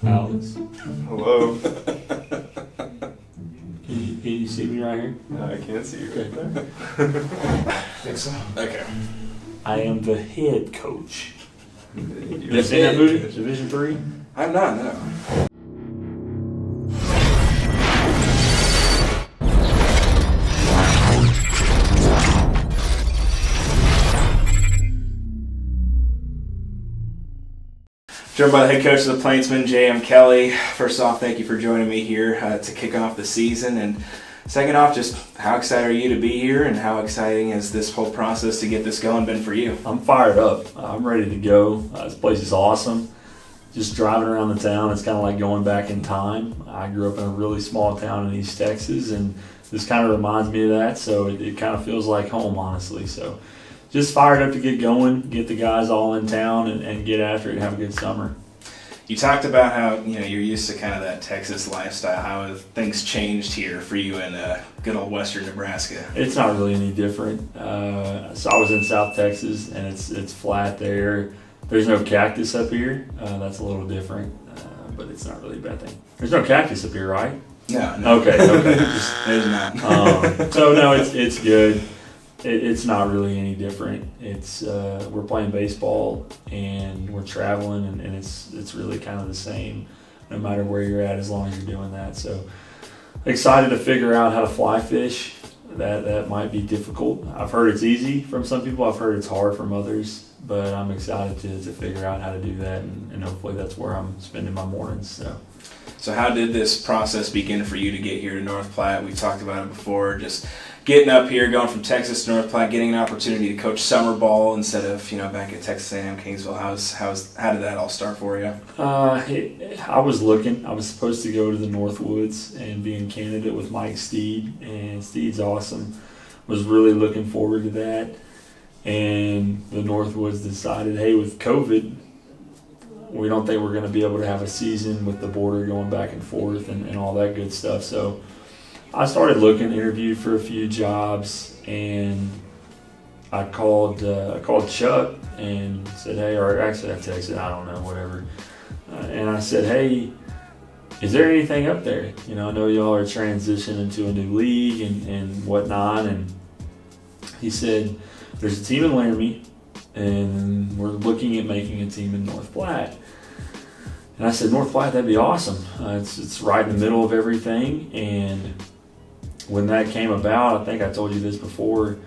Alex. Hello. Can you see me right here? I can't see you right there. Think so. Okay. I am the head coach. You're You ever seen that the movie? head coach. Division 3? I'm not, no. Joined by the head coach of the Plainsmen, J.M. Kelly. First off, thank you for joining me here to kick off the season. And second off, just how excited are you to be here, and how exciting has this whole process to get this going been for you? I'm fired up. I'm ready to go. This place is awesome. Just driving around the town, it's kind of like going back in time. I grew up in a really small town in East Texas, and this kind of reminds me of that, so it kind of feels like home, honestly. So just fired up to get going, get the guys all in town, and get after it and have a good summer. You talked about how you're used to kind of that Texas lifestyle. How have things changed here for you in good old Western Nebraska? It's not really any different. So I was in South Texas, and it's flat there. There's no cactus up here. That's a little different, but it's not really a bad thing. There's no cactus up here, right? No. Okay. There's not. So no, it's good. It's not really any different. It's we're playing baseball and we're traveling, and it's really kind of the same, no matter where you're at, as long as you're doing that. So excited to figure out how to fly fish. That might be difficult. I've heard it's easy from some people. I've heard it's hard from others. But I'm excited to figure out how to do that, and hopefully that's where I'm spending my mornings. So how did this process begin for you to get here to North Platte? We've talked about it before, just getting up here, going from Texas to North Platte, getting an opportunity to coach summer ball instead of back at Texas A&M Kingsville. How did that all start for you? I was looking. I was supposed to go to the Northwoods and be in candidate with Mike Steed, and Steed's awesome. Was really looking forward to that. And the Northwoods decided, hey, with COVID, we don't think we're going to be able to have a season with the border going back and forth and all that good stuff. So I started looking, interviewed for a few jobs, and I called Chuck and said, hey, or actually I texted, I don't know, whatever. And I said, hey, is there anything up there? I know y'all are transitioning to a new league and whatnot. And he said, there's a team in Laramie, and we're looking at making a team in North Platte. And I said, North Platte, that'd be awesome. It's right in the middle of everything. And when that came about, I think I told you this before,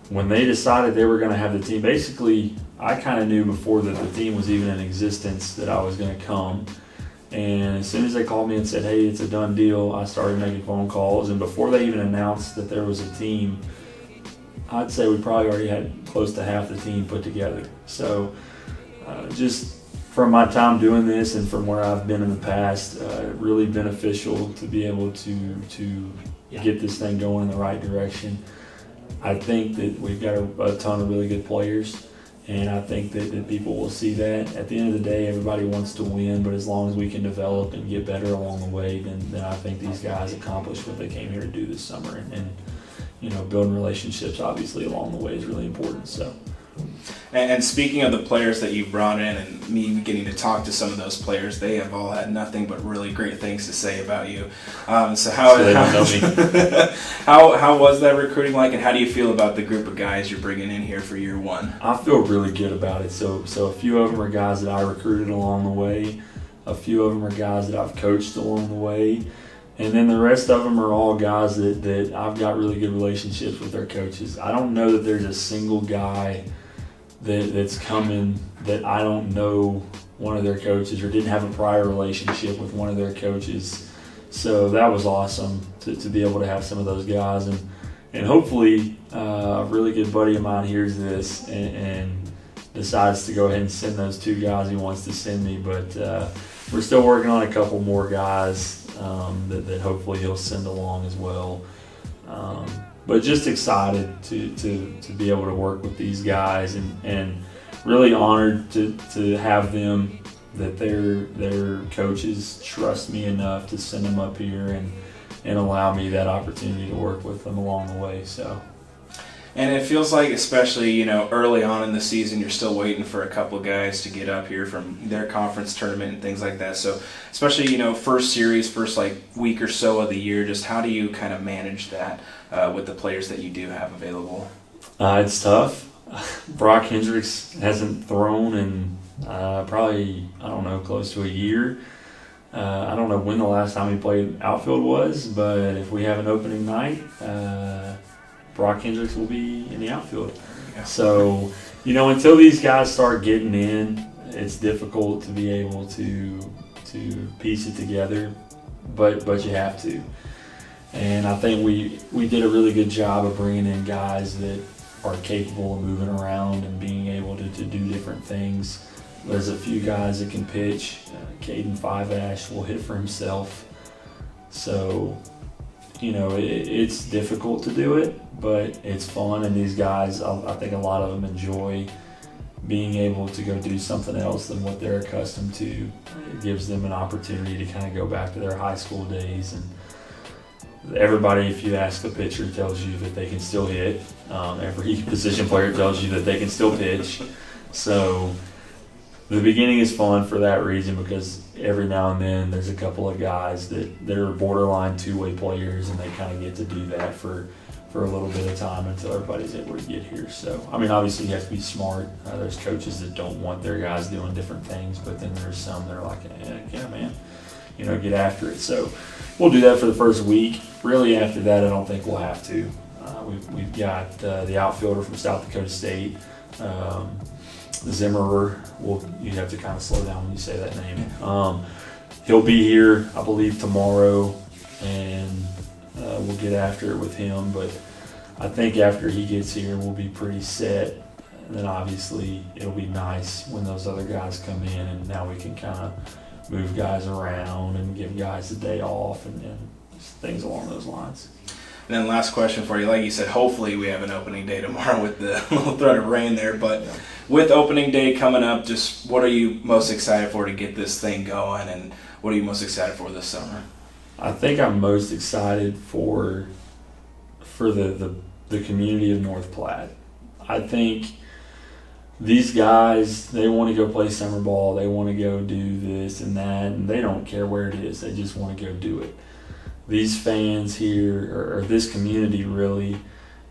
when they decided they were going to have the team, basically, I kind of knew before that the team was even in existence that I was going to come. And as soon as they called me and said, hey, it's a done deal, I started making phone calls. And before they even announced that there was a team, I'd say we probably already had close to half the team put together. So just from my time doing this and from where I've been in the past, really beneficial to be able to get this thing going in the right direction. I think that we've got a ton of really good players, and I think that people will see that. At the end of the day, everybody wants to win, but as long as we can develop and get better along the way, then I think these guys accomplished what they came here to do this summer. And building relationships, obviously, along the way is really important. So, and speaking of the players that you brought in, and me getting to talk to some of those players, they have all had nothing but really great things to say about you. So they don't know me. how was that recruiting like, and how do you feel about the group of guys you're bringing in here for year one? I feel really good about it. So a few of them are guys that I recruited along the way. A few of them are guys that I've coached along the way. And then the rest of them are all guys that I've got really good relationships with their coaches. I don't know that there's a single guy that's coming that I don't know one of their coaches or didn't have a prior relationship with one of their coaches. So that was awesome to be able to have some of those guys. And hopefully a really good buddy of mine hears this and decides to go ahead and send those two guys he wants to send me. But we're still working on a couple more guys that hopefully he'll send along as well. But just excited to be able to work with these guys and really honored to have them, that their coaches trust me enough to send them up here and allow me that opportunity to work with them along the way. So And it feels like, especially, early on in the season, you're still waiting for a couple of guys to get up here from their conference tournament and things like that. So, especially, first series, first week or so of the year, just how do you kind of manage that with the players that you do have available? It's tough. Brock Hendricks hasn't thrown in probably, close to a year. I don't know when the last time he played outfield was, but if we have an opening night, Brock Hendricks will be in the outfield. Yeah. So, until these guys start getting in, it's difficult to be able to piece it together, but you have to. And I think we did a really good job of bringing in guys that are capable of moving around and being able to do different things. There's a few guys that can pitch. Caden Five-Ash will hit for himself. So, it's difficult to do it, but it's fun. And these guys, I think a lot of them enjoy being able to go do something else than what they're accustomed to. It gives them an opportunity to kind of go back to their high school days. And everybody, if you ask the pitcher, tells you that they can still hit. Every position player tells you that they can still pitch. So the beginning is fun for that reason, because every now and then there's a couple of guys that are borderline two-way players, and they kind of get to do that for a little bit of time until everybody's able to get here. So, obviously you have to be smart. There's coaches that don't want their guys doing different things, but then there's some that are like, yeah, man, get after it. So we'll do that for the first week. Really, after that, I don't think we'll have to. We've got the outfielder from South Dakota State, Zimmerer. You have to kind of slow down when you say that name. He'll be here, I believe, tomorrow, and we'll get after it with him. But I think after he gets here, we'll be pretty set. And then obviously it'll be nice when those other guys come in, and now we can kind of move guys around and give guys a day off and things along those lines. And then last question for you. Like you said, hopefully we have an opening day tomorrow with the little threat of rain there. But with opening day coming up, just what are you most excited for to get this thing going, and what are you most excited for this summer? I think I'm most excited for the community of North Platte. I think these guys, they want to go play summer ball. They want to go do this and that, and they don't care where it is. They just want to go do it. These fans here, or this community really,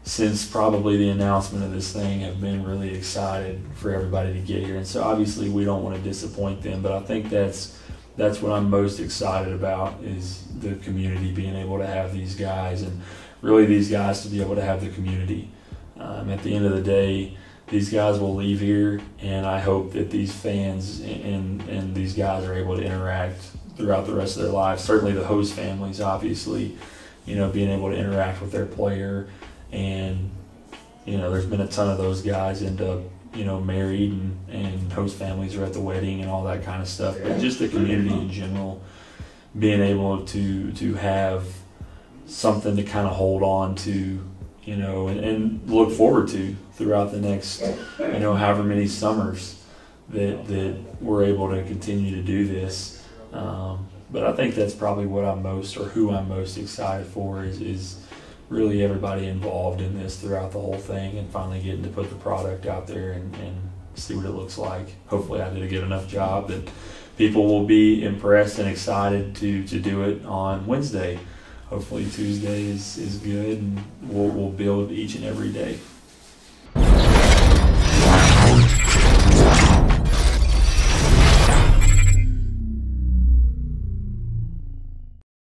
since probably the announcement of this thing, have been really excited for everybody to get here. And so obviously we don't want to disappoint them, but I think that's what I'm most excited about, is the community being able to have these guys, and really these guys to be able to have the community. At the end of the day, these guys will leave here, and I hope that these fans and these guys are able to interact throughout the rest of their lives. Certainly the host families, obviously, being able to interact with their player. And, there's been a ton of those guys end up, married, and host families are at the wedding and all that kind of stuff. But just the community in general, being able to have something to kind of hold on to, and look forward to throughout the next, however many summers that we're able to continue to do this. But I think that's probably what who I'm most excited for is really everybody involved in this throughout the whole thing, and finally getting to put the product out there and see what it looks like. Hopefully I did a good enough job that people will be impressed and excited to do it on Wednesday. Hopefully Tuesday is good, and we'll build each and every day.